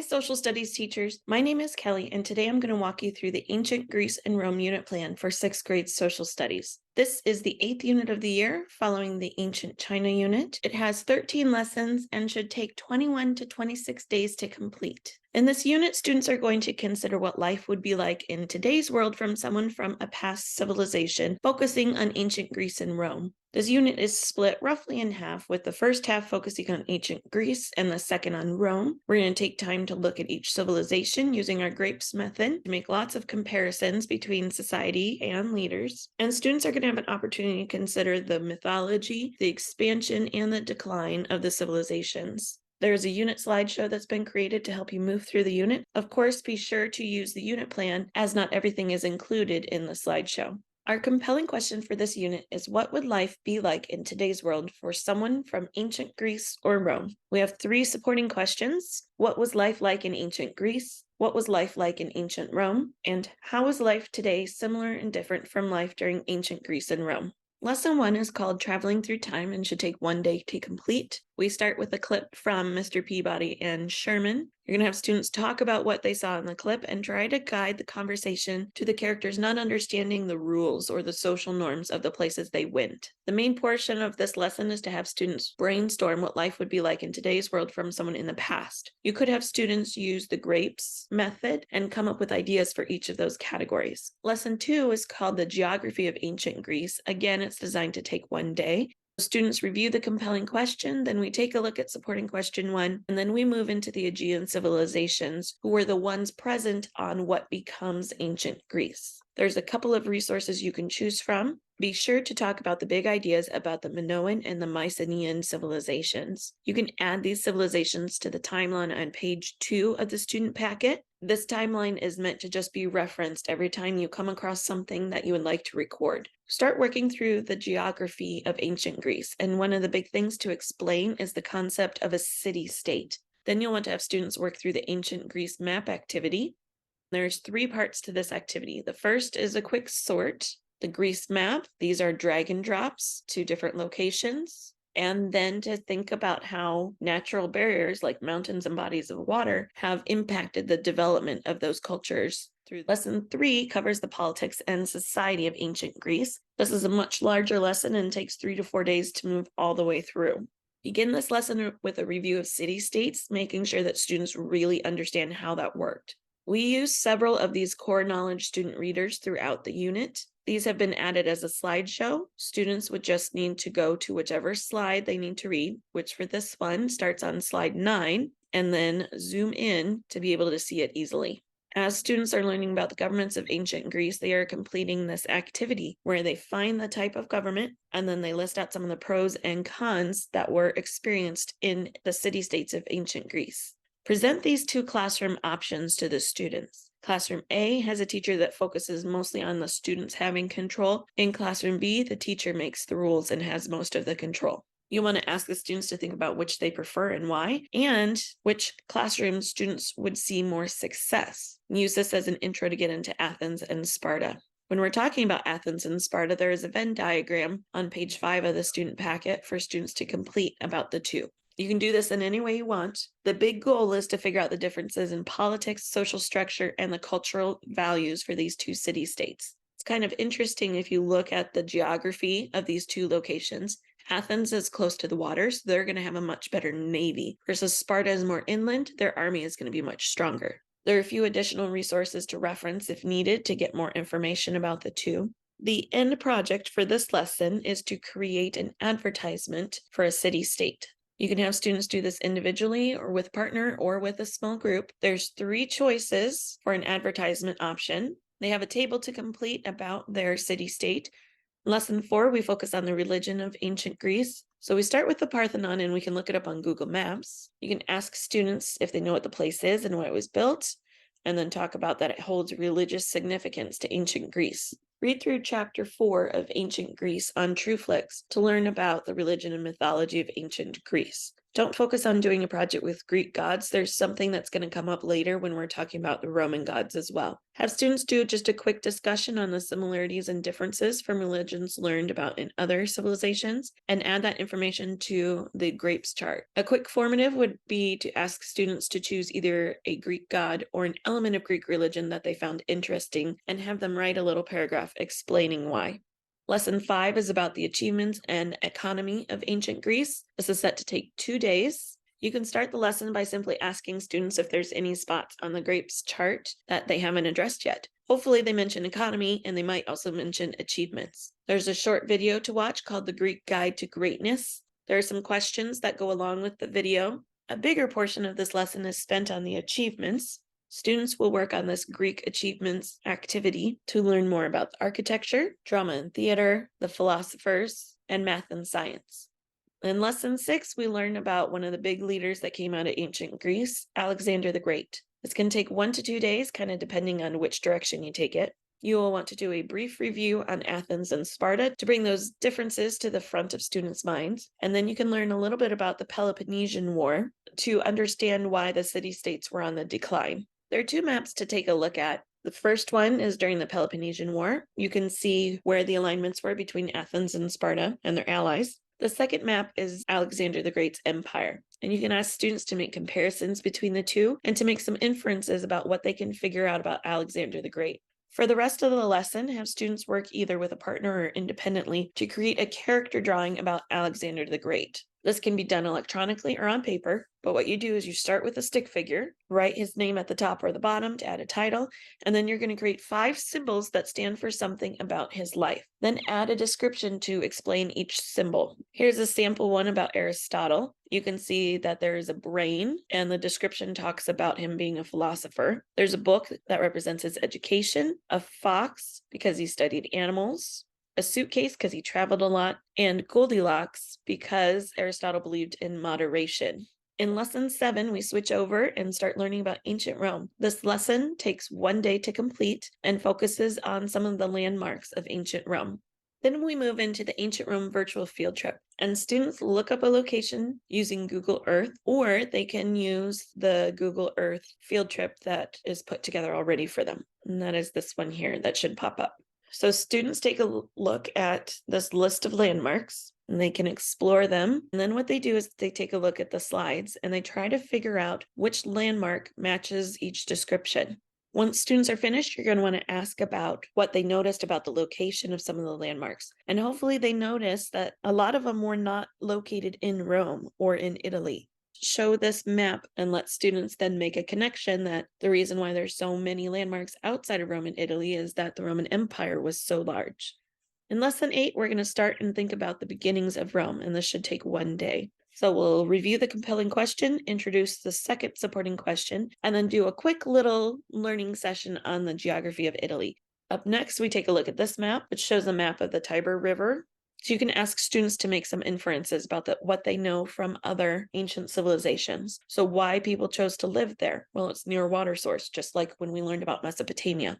social studies teachers. My name is Kelly, and today I'm going to walk you through the Ancient Greece and Rome unit plan for 6th grade social studies. This is the 8th unit of the year, following the Ancient China unit. It has 13 lessons and should take 21 to 26 days to complete. In this unit, students are going to consider what life would be like in today's world from someone from a past civilization, focusing on ancient Greece and Rome. This unit is split roughly in half, with the first half focusing on ancient Greece and the second on Rome. We're going to take time to look at each civilization using our grapes method to make lots of comparisons between society and leaders. And students are going to have an opportunity to consider the mythology, the expansion, and the decline of the civilizations. There's a unit slideshow that's been created to help you move through the unit. Of course, be sure to use the unit plan, as not everything is included in the slideshow. Our compelling question for this unit is, what would life be like in today's world for someone from ancient Greece or Rome? We have 3 supporting questions. What was life like in ancient Greece? What was life like in ancient Rome? And how is life today similar and different from life during ancient Greece and Rome? Lesson 1 is called Traveling Through Time and should take 1 day to complete. We start with a clip from Mr. Peabody and Sherman. You're going to have students talk about what they saw in the clip and try to guide the conversation to the characters not understanding the rules or the social norms of the places they went. The main portion of this lesson is to have students brainstorm what life would be like in today's world from someone in the past. You could have students use the grapes method and come up with ideas for each of those categories. Lesson 2 is called the Geography of Ancient Greece. Again, it's designed to take 1 day. Students review the compelling question, then we take a look at supporting question 1, and then we move into the Aegean civilizations, who were the ones present on what becomes ancient Greece. There's a couple of resources you can choose from. Be sure to talk about the big ideas about the Minoan and the Mycenaean civilizations. You can add these civilizations to the timeline on page 2 of the student packet. This timeline is meant to just be referenced every time you come across something that you would like to record. Start working through the geography of ancient Greece, and one of the big things to explain is the concept of a city-state. Then you'll want to have students work through the ancient Greece map activity. There's 3 parts to this activity. The first is a quick sort. The Greece map, these are drag and drops to different locations. And then to think about how natural barriers like mountains and bodies of water have impacted the development of those cultures. Lesson 3 covers the politics and society of ancient Greece. This is a much larger lesson and takes 3 to 4 days to move all the way through. Begin this lesson with a review of city-states, making sure that students really understand how that worked. We use several of these core knowledge student readers throughout the unit. These have been added as a slideshow. Students would just need to go to whichever slide they need to read, which for this one starts on slide 9, and then zoom in to be able to see it easily. As students are learning about the governments of ancient Greece, they are completing this activity where they find the type of government, and then they list out some of the pros and cons that were experienced in the city-states of ancient Greece. Present these 2 classroom options to the students. Classroom A has a teacher that focuses mostly on the students having control. In Classroom B, the teacher makes the rules and has most of the control. You want to ask the students to think about which they prefer and why, and which classroom students would see more success. Use this as an intro to get into Athens and Sparta. When we're talking about Athens and Sparta, there is a Venn diagram on page 5 of the student packet for students to complete about the 2. You can do this in any way you want. The big goal is to figure out the differences in politics, social structure, and the cultural values for these 2 city-states. It's kind of interesting if you look at the geography of these 2 locations. Athens is close to the water, so they're going to have a much better navy, versus Sparta is more inland. Their army is going to be much stronger. There are a few additional resources to reference if needed to get more information about the 2. The end project for this lesson is to create an advertisement for a city-state. You can have students do this individually or with a partner or with a small group. There's 3 choices for an advertisement option. They have a table to complete about their city-state. Lesson 4, we focus on the religion of ancient Greece. So we start with the Parthenon, and we can look it up on Google Maps. You can ask students if they know what the place is and why it was built, and then talk about that it holds religious significance to ancient Greece. Read through chapter 4 of Ancient Greece on TrueFlix to learn about the religion and mythology of ancient Greece. Don't focus on doing a project with Greek gods. There's something that's going to come up later when we're talking about the Roman gods as well. Have students do just a quick discussion on the similarities and differences from religions learned about in other civilizations, and add that information to the grapes chart. A quick formative would be to ask students to choose either a Greek god or an element of Greek religion that they found interesting, and have them write a little paragraph explaining why. Lesson 5 is about the achievements and economy of ancient Greece. This is set to take 2 days. You can start the lesson by simply asking students if there's any spots on the grapes chart that they haven't addressed yet. Hopefully they mention economy, and they might also mention achievements. There's a short video to watch called The Greek Guide to Greatness. There are some questions that go along with the video. A bigger portion of this lesson is spent on the achievements. Students will work on this Greek achievements activity to learn more about architecture, drama and theater, the philosophers, and math and science. In lesson 6, we learn about one of the big leaders that came out of ancient Greece, Alexander the Great. This can take 1 to 2 days, kind of depending on which direction you take it. You will want to do a brief review on Athens and Sparta to bring those differences to the front of students' minds. And then you can learn a little bit about the Peloponnesian War to understand why the city-states were on the decline. There are 2 maps to take a look at. The first one is during the Peloponnesian War. You can see where the alignments were between Athens and Sparta and their allies. The second map is Alexander the Great's empire, and you can ask students to make comparisons between the two and to make some inferences about what they can figure out about Alexander the Great. For the rest of the lesson, have students work either with a partner or independently to create a character drawing about Alexander the Great. This can be done electronically or on paper, but what you do is you start with a stick figure, write his name at the top or the bottom to add a title, and then you're going to create 5 symbols that stand for something about his life. Then add a description to explain each symbol. Here's a sample one about Aristotle. You can see that there is a brain, and the description talks about him being a philosopher. There's a book that represents his education, a fox because he studied animals, a suitcase because he traveled a lot, and Goldilocks because Aristotle believed in moderation. In lesson 7, we switch over and start learning about ancient Rome. This lesson takes 1 day to complete and focuses on some of the landmarks of ancient Rome. Then we move into the ancient Rome virtual field trip, and students look up a location using Google Earth, or they can use the Google Earth field trip that is put together already for them. And that is this one here that should pop up. So students take a look at this list of landmarks and they can explore them. And then what they do is they take a look at the slides and they try to figure out which landmark matches each description. Once students are finished, you're going to want to ask about what they noticed about the location of some of the landmarks. And hopefully they notice that a lot of them were not located in Rome or in Italy. Show this map and let students then make a connection that the reason why there's so many landmarks outside of Rome and Italy is that the Roman Empire was so large. In lesson 8, we're going to start and think about the beginnings of Rome, and this should take 1 day. So we'll review the compelling question, introduce the second supporting question, and then do a quick little learning session on the geography of Italy. Up next, we take a look at this map, which shows a map of the Tiber River. So you can ask students to make some inferences about what they know from other ancient civilizations. So why people chose to live there? Well, it's near a water source, just like when we learned about Mesopotamia.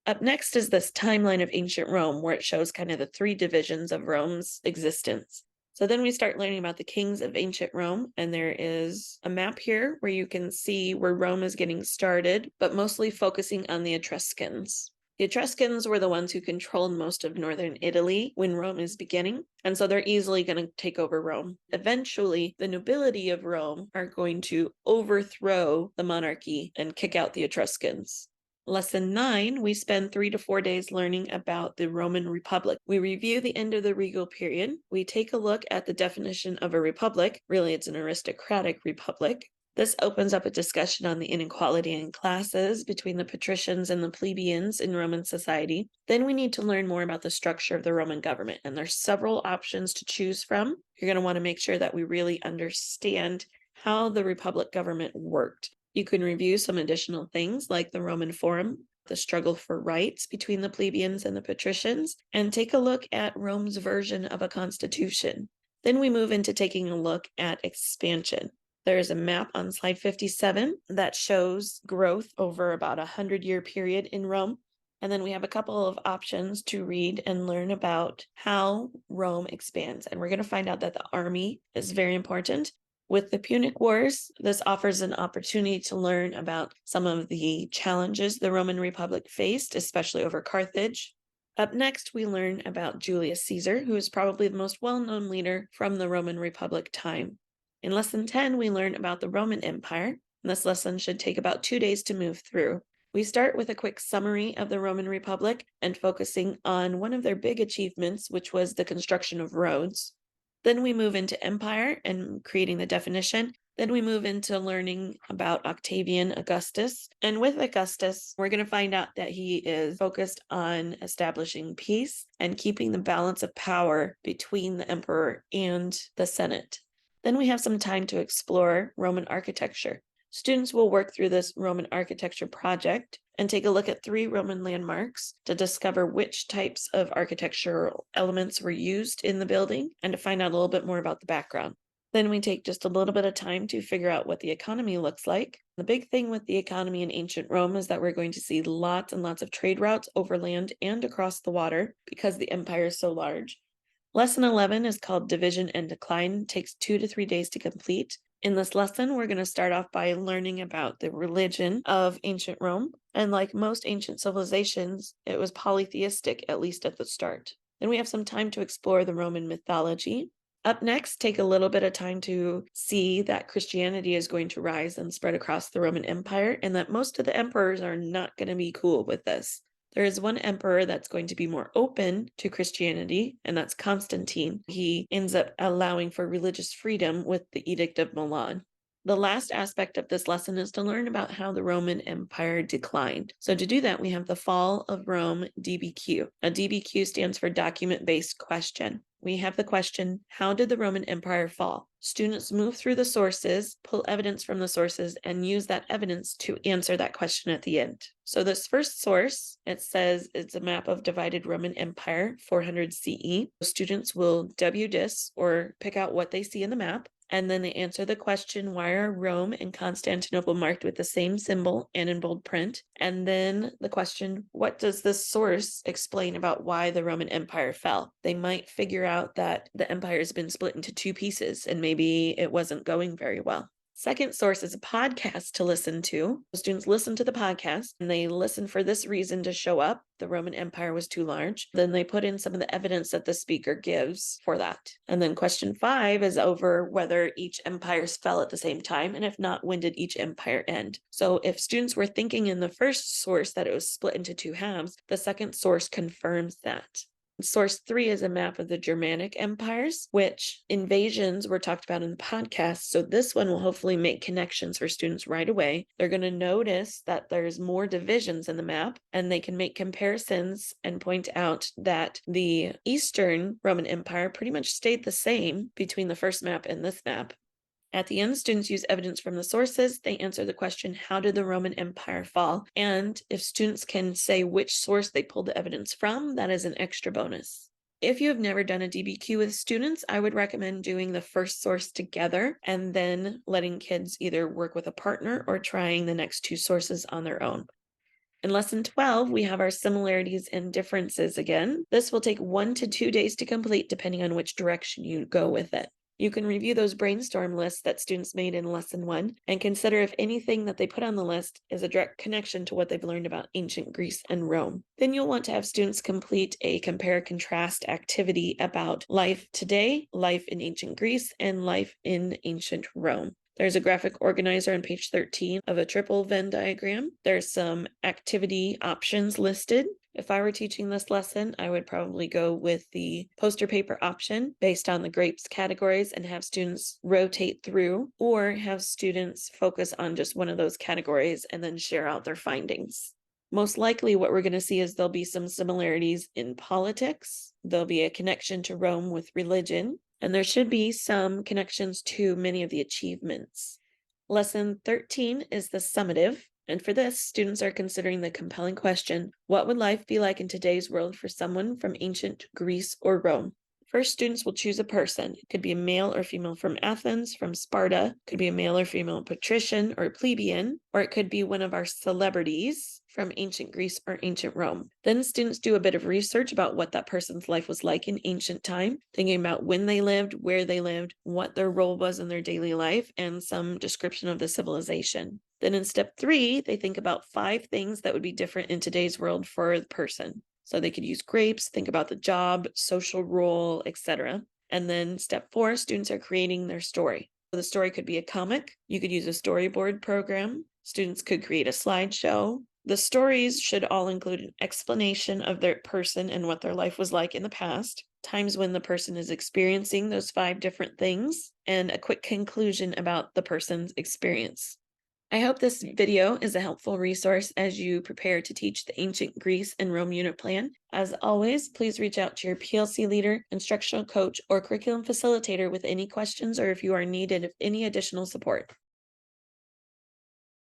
Up next is this timeline of ancient Rome, where it shows kind of the 3 divisions of Rome's existence. So then we start learning about the kings of ancient Rome, and there is a map here where you can see where Rome is getting started, but mostly focusing on the Etruscans. The Etruscans were the ones who controlled most of northern Italy when Rome is beginning, and so they're easily going to take over Rome. Eventually, the nobility of Rome are going to overthrow the monarchy and kick out the Etruscans. Lesson 9, we spend 3 to 4 days learning about the Roman Republic. We review the end of the regal period. We take a look at the definition of a republic. Really, it's an aristocratic republic. This opens up a discussion on the inequality in classes between the patricians and the plebeians in Roman society. Then we need to learn more about the structure of the Roman government, and there's several options to choose from. You're going to want to make sure that we really understand how the republic government worked. You can review some additional things like the Roman Forum, the struggle for rights between the plebeians and the patricians, and take a look at Rome's version of a constitution. Then we move into taking a look at expansion. There is a map on slide 57 that shows growth over about a 100-year period in Rome. And then we have a couple of options to read and learn about how Rome expands. And we're going to find out that the army is very important. With the Punic Wars, this offers an opportunity to learn about some of the challenges the Roman Republic faced, especially over Carthage. Up next, we learn about Julius Caesar, who is probably the most well-known leader from the Roman Republic time. In Lesson 10, we learn about the Roman Empire. This lesson should take about 2 days to move through. We start with a quick summary of the Roman Republic and focusing on one of their big achievements, which was the construction of roads. Then we move into empire and creating the definition. Then we move into learning about Octavian Augustus. And with Augustus, we're going to find out that he is focused on establishing peace and keeping the balance of power between the emperor and the Senate. Then we have some time to explore Roman architecture. Students will work through this Roman architecture project and take a look at 3 Roman landmarks to discover which types of architectural elements were used in the building and to find out a little bit more about the background. Then we take just a little bit of time to figure out what the economy looks like. The big thing with the economy in ancient Rome is that we're going to see lots and lots of trade routes over land and across the water because the empire is so large. Lesson 11 is called Division and Decline. It takes 2 to 3 days to complete. In this lesson, we're going to start off by learning about the religion of ancient Rome. And like most ancient civilizations, it was polytheistic, at least at the start. Then we have some time to explore the Roman mythology. Up next, take a little bit of time to see that Christianity is going to rise and spread across the Roman Empire, and that most of the emperors are not going to be cool with this. There is one emperor that's going to be more open to Christianity, and that's Constantine. He ends up allowing for religious freedom with the Edict of Milan. The last aspect of this lesson is to learn about how the Roman Empire declined. So to do that, we have the Fall of Rome DBQ. A DBQ stands for Document-Based Question. We have the question, how did the Roman Empire fall? Students move through the sources, pull evidence from the sources, and use that evidence to answer that question at the end. So this first source, it says it's a map of divided Roman Empire, 400 CE. Students will WDIS, or pick out what they see in the map, and then they answer the question, why are Rome and Constantinople marked with the same symbol and in bold print? And then the question, what does this source explain about why the Roman Empire fell? They might figure out that the empire has been split into 2 pieces and maybe it wasn't going very well. Second source is a podcast to listen to. Students listen to the podcast and they listen for this reason to show up. The Roman Empire was too large. Then they put in some of the evidence that the speaker gives for that. And then question 5 is over whether each empire fell at the same time. And if not, when did each empire end? So if students were thinking in the first source that it was split into 2 halves, the second source confirms that. Source 3 is a map of the Germanic empires, which invasions were talked about in the podcast. So this one will hopefully make connections for students right away. They're going to notice that there's more divisions in the map, and they can make comparisons and point out that the Eastern Roman Empire pretty much stayed the same between the first map and this map. At the end, students use evidence from the sources. They answer the question, how did the Roman Empire fall? And if students can say which source they pulled the evidence from, that is an extra bonus. If you have never done a DBQ with students, I would recommend doing the first source together and then letting kids either work with a partner or trying the next 2 sources on their own. In lesson 12, we have our similarities and differences again. This will take 1 to 2 days to complete, depending on which direction you go with it. You can review those brainstorm lists that students made in lesson 1 and consider if anything that they put on the list is a direct connection to what they've learned about ancient Greece and Rome. Then you'll want to have students complete a compare-contrast activity about life today, life in ancient Greece, and life in ancient Rome. There's a graphic organizer on page 13 of a triple Venn diagram. There's some activity options listed. If I were teaching this lesson, I would probably go with the poster paper option based on the grapes categories and have students rotate through, or have students focus on just one of those categories and then share out their findings. Most likely what we're going to see is there'll be some similarities in politics. There'll be a connection to Rome with religion, and there should be some connections to many of the achievements. Lesson 13 is the summative. And for this, students are considering the compelling question, what would life be like in today's world for someone from ancient Greece or Rome? First, students will choose a person. It could be a male or female from Athens, from Sparta, it could be a male or female patrician or plebeian, or it could be one of our celebrities from ancient Greece or ancient Rome. Then students do a bit of research about what that person's life was like in ancient time, thinking about when they lived, where they lived, what their role was in their daily life, and some description of the civilization. Then in step 3, they think about 5 things that would be different in today's world for the person. So they could use grapes, think about the job, social role, etc. And then step 4, students are creating their story. The story could be a comic. You could use a storyboard program. Students could create a slideshow. The stories should all include an explanation of their person and what their life was like in the past, times when the person is experiencing those 5 different things, and a quick conclusion about the person's experience. I hope this video is a helpful resource as you prepare to teach the Ancient Greece and Rome unit plan. As always, please reach out to your PLC leader, instructional coach, or curriculum facilitator with any questions or if you are needed of any additional support.